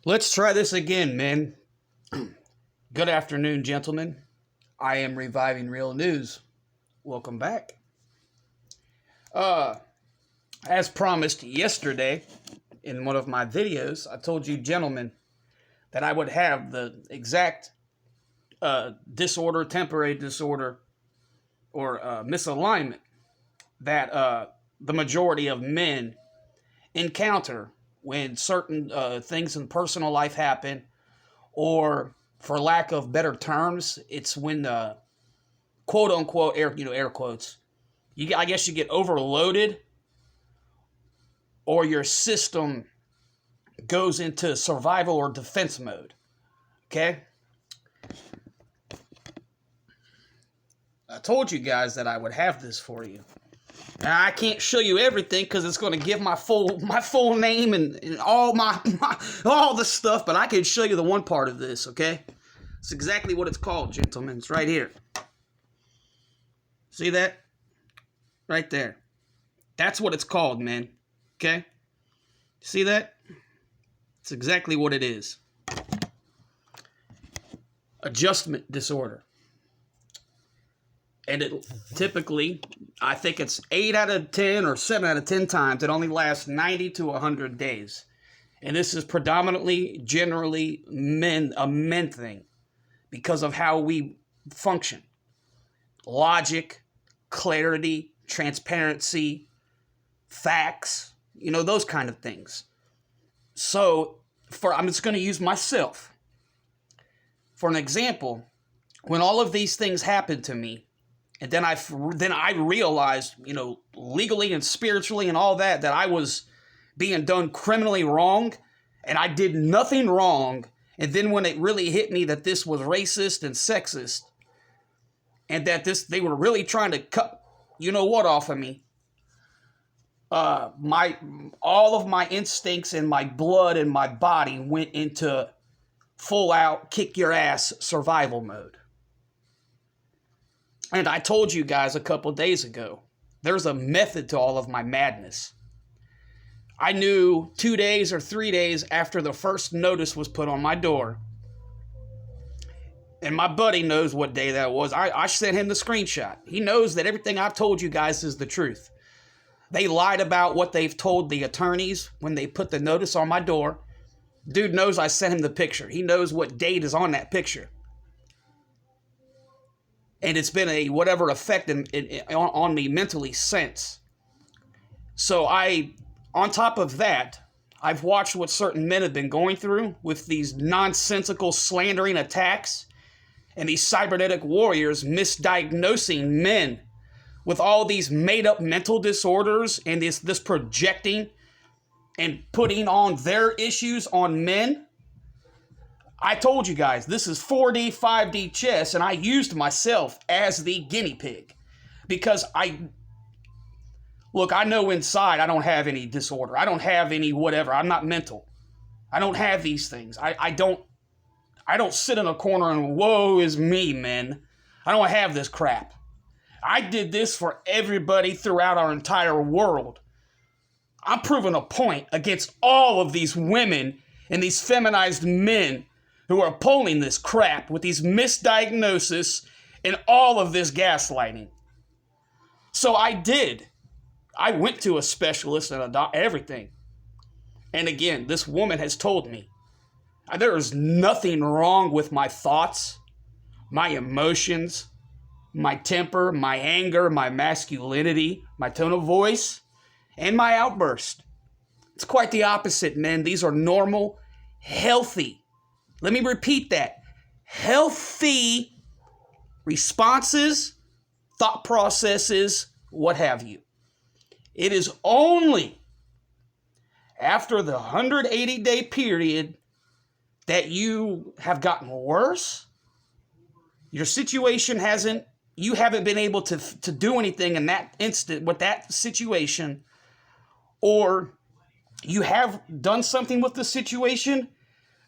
Let's try this again, men. Good afternoon, gentlemen. I am Reviving Real News. Welcome back. As promised yesterday in one of my videos, I told you gentlemen that I would have the exact disorder, temporary disorder, or misalignment that the majority of men encounter when certain things in personal life happen, or for lack of better terms, it's when the quote unquote air quotes, I guess you get overloaded, or your system goes into survival or defense mode. Okay? I told you guys that I would have this for you. Now, I can't show you everything because it's going to give my full name and all all the stuff, but I can show you the one part of this, okay? It's exactly what it's called, gentlemen. It's right here. See that? Right there. That's what it's called, man. Okay? See that? It's exactly what it is. Adjustment disorder. And it typically, I think it's 8 out of 10 or 7 out of 10 times, it only lasts 90 to 100 days. And this is predominantly, generally, a men thing because of how we function. Logic, clarity, transparency, facts, those kind of things. So, I'm just going to use myself. For an example, when all of these things happened to me, and then I realized, legally and spiritually and all that I was being done criminally wrong, and I did nothing wrong. And then when it really hit me that this was racist and sexist, and that they were really trying to cut, off of me, all of my instincts and my blood and my body went into full out kick your ass survival mode. And I told you guys a couple days ago, there's a method to all of my madness. I knew 2 days or 3 days after the first notice was put on my door, and my buddy knows what day that was. I sent him the screenshot. He knows that everything I've told you guys is the truth. They lied about what they've told the attorneys when they put the notice on my door. Dude knows I sent him the picture. He knows what date is on that picture. And it's been a whatever effect on me mentally since. So on top of that, I've watched what certain men have been going through with these nonsensical slandering attacks and these cybernetic warriors misdiagnosing men with all these made-up mental disorders and this projecting and putting on their issues on men. I told you guys, this is 4D, 5D chess, and I used myself as the guinea pig. Because I know inside I don't have any disorder. I don't have any whatever. I'm not mental. I don't have these things. I don't sit in a corner and woe is me, man. I don't have this crap. I did this for everybody throughout our entire world. I'm proving a point against all of these women and these feminized men who are pulling this crap with these misdiagnoses and all of this gaslighting. So I went to a specialist and everything. And again, this woman has told me there is nothing wrong with my thoughts, my emotions, my temper, my anger, my masculinity, my tone of voice, and my outburst. It's quite the opposite, men. These are normal, healthy, let me repeat that, healthy responses, thought processes, what have you. It is only after the 180-day period that you have gotten worse. Your situation you haven't been able to do anything in that instant with that situation, or you have done something with the situation,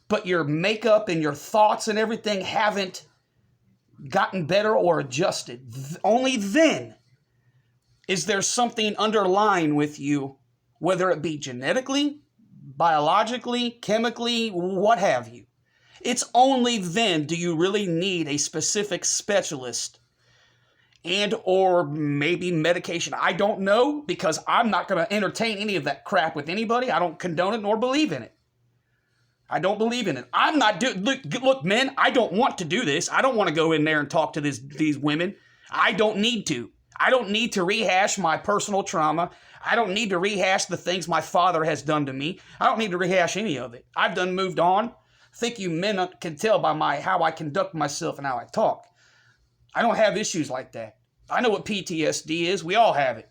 but your makeup and your thoughts and everything haven't gotten better or adjusted. Only then is there something underlying with you, whether it be genetically, biologically, chemically, what have you. It's only then do you really need a specific specialist and or maybe medication. I don't know, because I'm not going to entertain any of that crap with anybody. I don't condone it nor believe in it. I don't believe in it. I'm not doing. Look, men, I don't want to do this. I don't want to go in there and talk to these women. I don't need to. I don't need to rehash my personal trauma. I don't need to rehash the things my father has done to me. I don't need to rehash any of it. I've done moved on. I think you men can tell by how I conduct myself and how I talk. I don't have issues like that. I know what PTSD is. We all have it.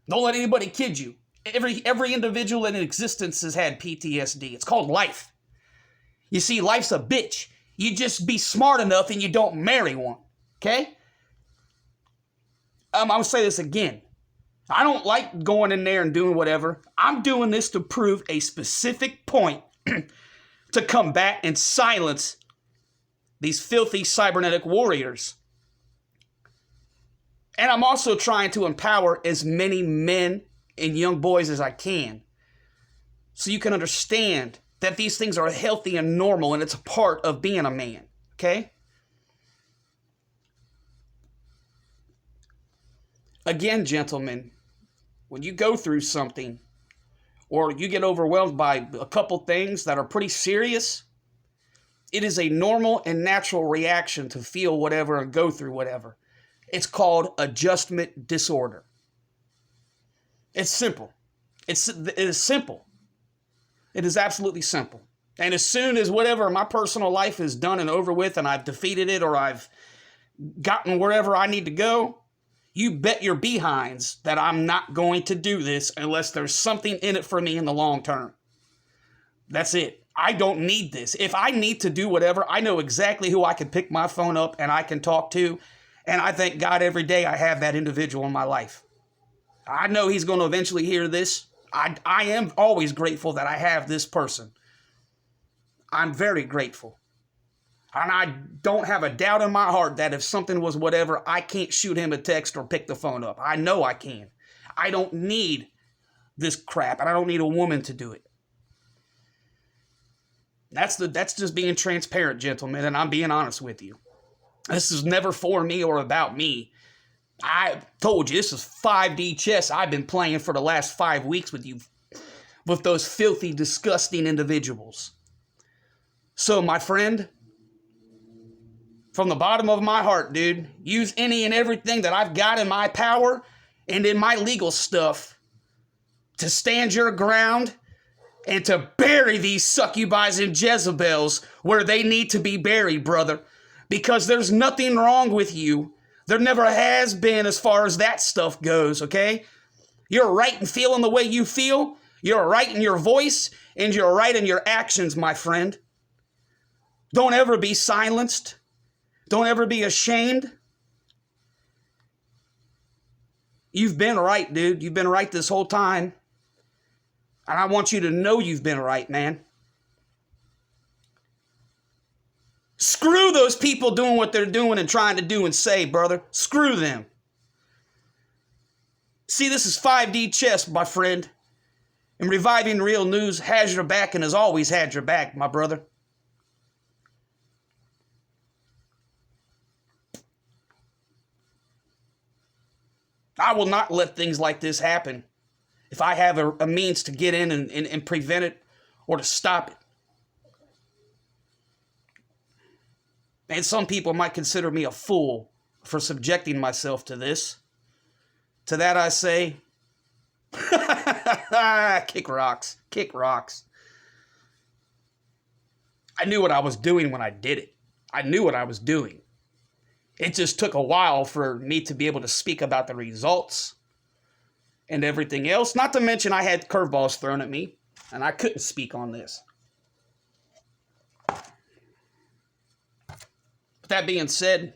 Don't let anybody kid you. Every individual in existence has had PTSD. It's called life. You see, life's a bitch. You just be smart enough and you don't marry one. Okay? I'm going to say this again. I don't like going in there and doing whatever. I'm doing this to prove a specific point to combat and silence these filthy cybernetic warriors. And I'm also trying to empower as many men and young boys as I can, so you can understand that these things are healthy and normal, and it's a part of being a man, okay? Again, gentlemen, when you go through something or you get overwhelmed by a couple things that are pretty serious, it is a normal and natural reaction to feel whatever and go through whatever. It's called adjustment disorder. It's simple. It is simple. It is absolutely simple. And as soon as whatever my personal life is done and over with and I've defeated it or I've gotten wherever I need to go, you bet your behinds that I'm not going to do this unless there's something in it for me in the long term. That's it. I don't need this. If I need to do whatever, I know exactly who I can pick my phone up and I can talk to. And I thank God every day I have that individual in my life. I know he's going to eventually hear this. I am always grateful that I have this person. I'm very grateful. And I don't have a doubt in my heart that if something was whatever, I can't shoot him a text or pick the phone up. I know I can. I don't need this crap, and I don't need a woman to do it. That's just being transparent, gentlemen, and I'm being honest with you. This is never for me or about me. I told you, this is 5D chess I've been playing for the last 5 weeks with you, with those filthy, disgusting individuals. So, my friend, from the bottom of my heart, dude, use any and everything that I've got in my power and in my legal stuff to stand your ground and to bury these succubis and Jezebels where they need to be buried, brother. Because there's nothing wrong with you. There never has been as far as that stuff goes, okay? You're right in feeling the way you feel. You're right in your voice, and you're right in your actions, my friend. Don't ever be silenced. Don't ever be ashamed. You've been right, dude. You've been right this whole time. And I want you to know you've been right, man. Screw those people doing what they're doing and trying to do and say, brother. Screw them. See, this is 5D chess, my friend. And Reviving Real News has your back and has always had your back, my brother. I will not let things like this happen if I have a means to get in and prevent it or to stop it. And some people might consider me a fool for subjecting myself to this. To that I say, kick rocks, kick rocks. I knew what I was doing when I did it. I knew what I was doing. It just took a while for me to be able to speak about the results and everything else. Not to mention I had curveballs thrown at me, and I couldn't speak on this. That being said,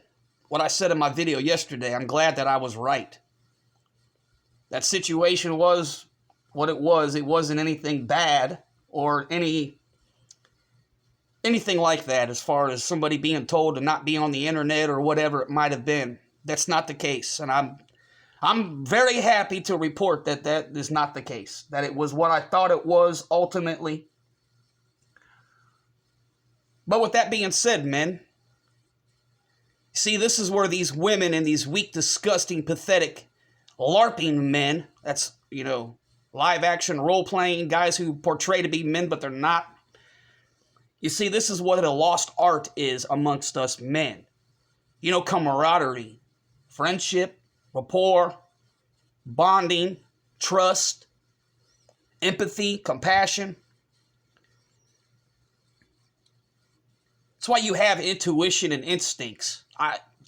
what I said in my video yesterday, I'm glad that I was right. That situation was what it was. It wasn't anything bad or anything like that as far as somebody being told to not be on the internet or whatever it might have been. That's not the case. And I'm very happy to report that that is not the case, that it was what I thought it was ultimately. But with that being said, men, see, this is where these women and these weak, disgusting, pathetic, LARPing men, that's, live action role playing guys who portray to be men, but they're not. You see, this is what a lost art is amongst us men. Camaraderie, friendship, rapport, bonding, trust, empathy, compassion. That's why you have intuition and instincts.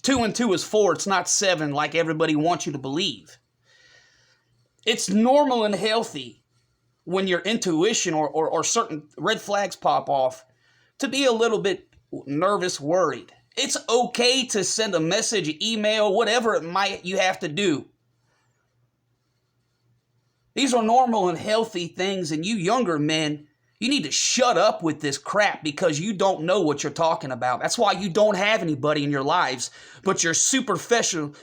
2 and 2 is 4. It's not 7 like everybody wants you to believe. It's normal and healthy when your intuition or certain red flags pop off to be a little bit nervous, worried. It's okay to send a message, email, whatever it might you have to do. These are normal and healthy things, and you younger men, you need to shut up with this crap because you don't know what you're talking about. That's why you don't have anybody in your lives but your superficial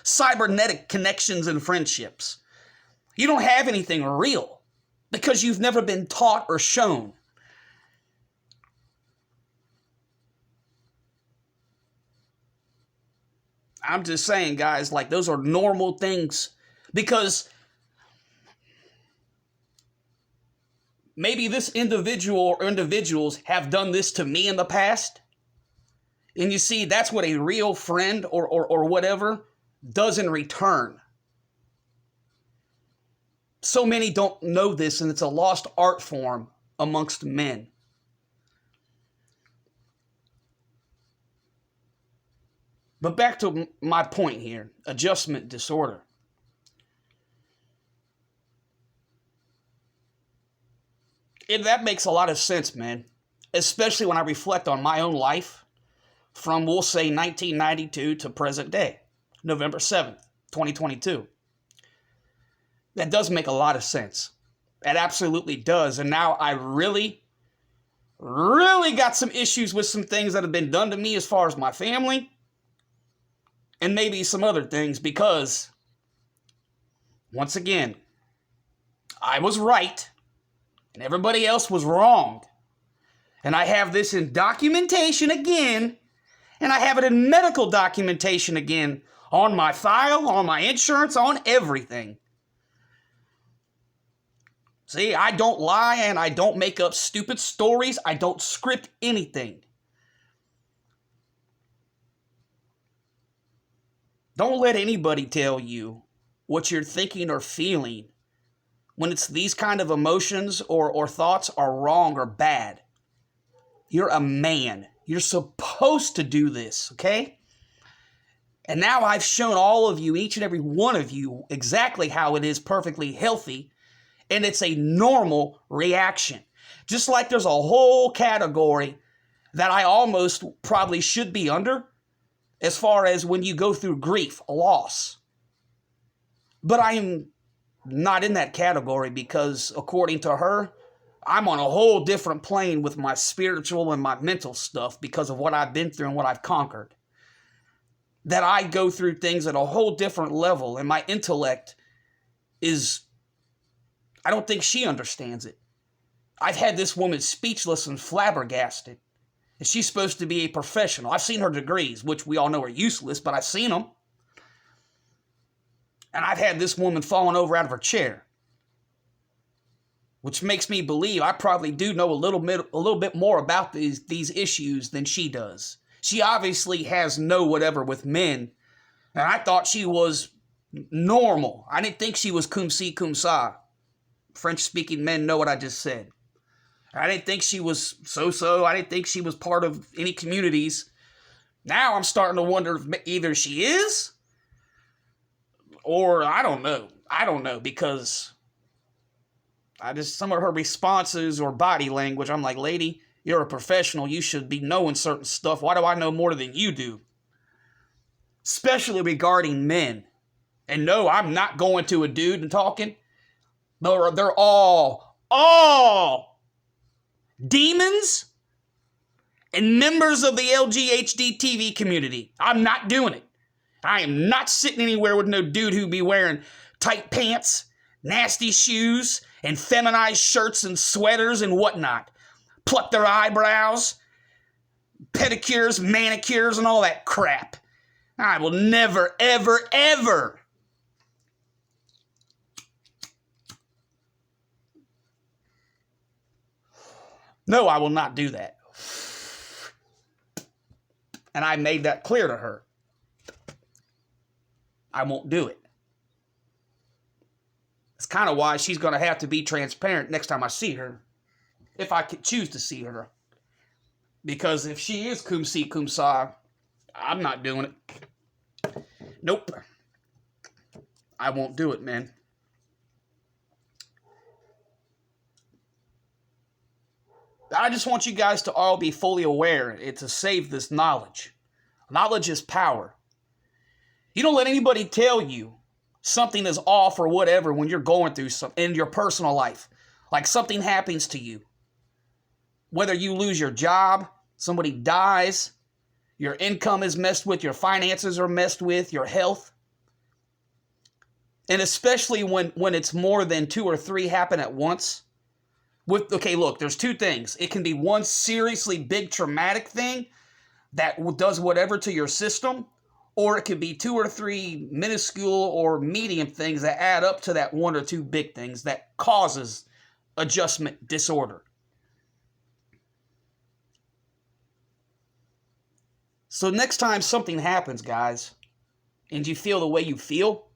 cybernetic connections and friendships. You don't have anything real because you've never been taught or shown. I'm just saying, guys, like those are normal things because maybe this individual or individuals have done this to me in the past. And you see, that's what a real friend or whatever does in return. So many don't know this, and it's a lost art form amongst men. But back to my point here, adjustment disorder. That makes a lot of sense, man. Especially when I reflect on my own life from, we'll say, 1992 to present day, November 7th, 2022. That does make a lot of sense. It absolutely does. And now I really got some issues with some things that have been done to me as far as my family and maybe some other things because, once again, I was right and everybody else was wrong. And I have this in documentation again, and I have it in medical documentation again, on my file, on my insurance, on everything. See, I don't lie and I don't make up stupid stories. I don't script anything. Don't let anybody tell you what you're thinking or feeling when it's these kind of emotions or thoughts are wrong or bad. You're a man. You're supposed to do this, okay? And now I've shown all of you, each and every one of you, exactly how it is perfectly healthy, and it's a normal reaction. Just like there's a whole category that I almost probably should be under, as far as when you go through grief, a loss. But I am not in that category because, according to her, I'm on a whole different plane with my spiritual and my mental stuff because of what I've been through and what I've conquered. That I go through things at a whole different level, and my intellect is, I don't think she understands it. I've had this woman speechless and flabbergasted. And she's supposed to be a professional. I've seen her degrees, which we all know are useless, but I've seen them. And I've had this woman falling over out of her chair. Which makes me believe I probably do know a little bit more about these issues than she does. She obviously has no whatever with men. And I thought she was normal. I didn't think she was cum si, cum sa. French-speaking men know what I just said. I didn't think she was so-so. I didn't think she was part of any communities. Now I'm starting to wonder if either she is or I don't know. I don't know because some of her responses or body language, I'm like, lady, you're a professional. You should be knowing certain stuff. Why do I know more than you do? Especially regarding men. And no, I'm not going to a dude and talking. They're all demons and members of the LGHD TV community. I'm not doing it. I am not sitting anywhere with no dude who be wearing tight pants, nasty shoes, and feminized shirts and sweaters and whatnot. Pluck their eyebrows, pedicures, manicures, and all that crap. I will never, ever, ever no, I will not do that. And I made that clear to her. I won't do it. It's kind of why she's going to have to be transparent next time I see her. If I could choose to see her. Because if she is cum si cum sa, I'm not doing it. Nope. I won't do it, man. I just want you guys to all be fully aware and to save this knowledge. Knowledge is power. You don't let anybody tell you something is off or whatever when you're going through something in your personal life. Like something happens to you. Whether you lose your job, somebody dies, your income is messed with, your finances are messed with, your health. And especially when it's more than 2 or 3 happen at once. Okay, look, there's 2 things. It can be one seriously big traumatic thing that does whatever to your system, or it could be 2 or 3 minuscule or medium things that add up to that 1 or 2 big things that causes adjustment disorder. So next time something happens, guys, and you feel the way you feel,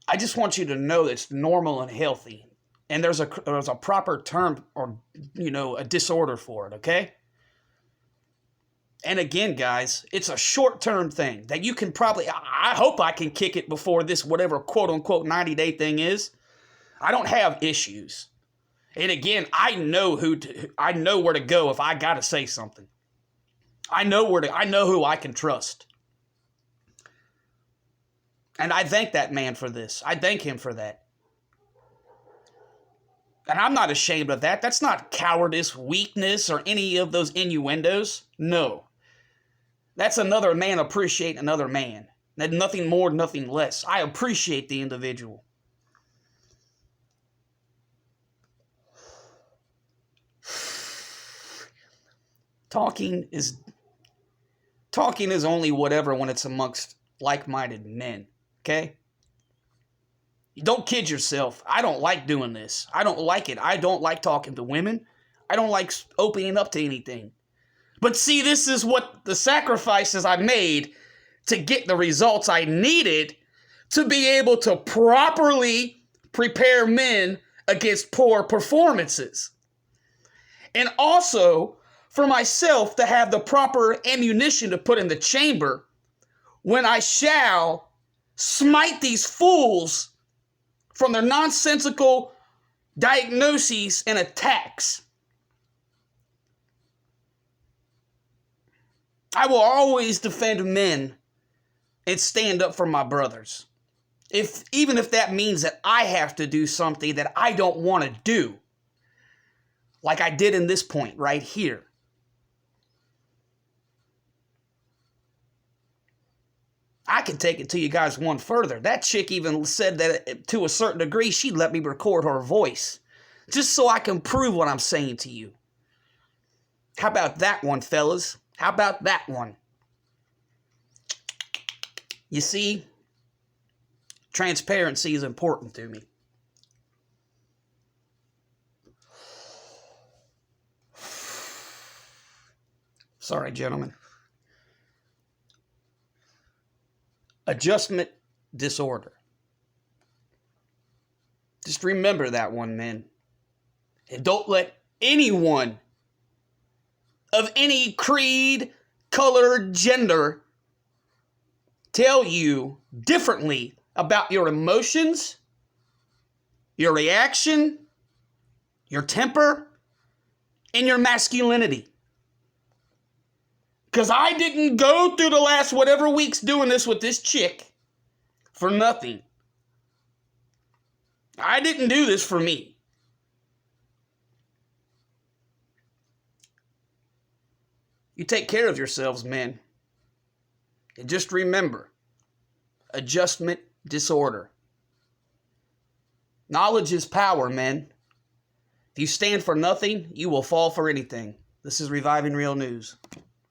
I just want you to know that it's normal and healthy. And there's a proper term or, a disorder for it, okay? And again, guys, it's a short-term thing that you can probably, I hope I can kick it before this whatever quote-unquote 90-day thing is. I don't have issues. And again, I know where to go if I got to say something. I know who I can trust. And I thank that man for this. I thank him for that. And I'm not ashamed of that. That's not cowardice, weakness, or any of those innuendos. No. That's another man appreciating another man. Nothing more, nothing less. I appreciate the individual. Talking is only whatever when it's amongst like-minded men. Okay? Don't kid yourself. I don't like doing this. I don't like it. I don't like talking to women. I don't like opening up to anything. But see, this is what the sacrifices I made to get the results I needed to be able to properly prepare men against poor performances. And also for myself to have the proper ammunition to put in the chamber when I shall smite these fools from their nonsensical diagnoses and attacks. I will always defend men and stand up for my brothers. Even if that means that I have to do something that I don't want to do. Like I did in this point right here. I can take it to you guys one further. That chick even said that to a certain degree, she'd let me record her voice. Just so I can prove what I'm saying to you. How about that one, fellas? How about that one? You see, transparency is important to me. Sorry, gentlemen. Adjustment disorder. Just remember that one, man. And don't let anyone of any creed, color, gender tell you differently about your emotions, your reaction, your temper, and your masculinity. Because I didn't go through the last whatever weeks doing this with this chick for nothing. I didn't do this for me. You take care of yourselves, men. And just remember, adjustment disorder. Knowledge is power, men. If you stand for nothing, you will fall for anything. This is Reviving Real News.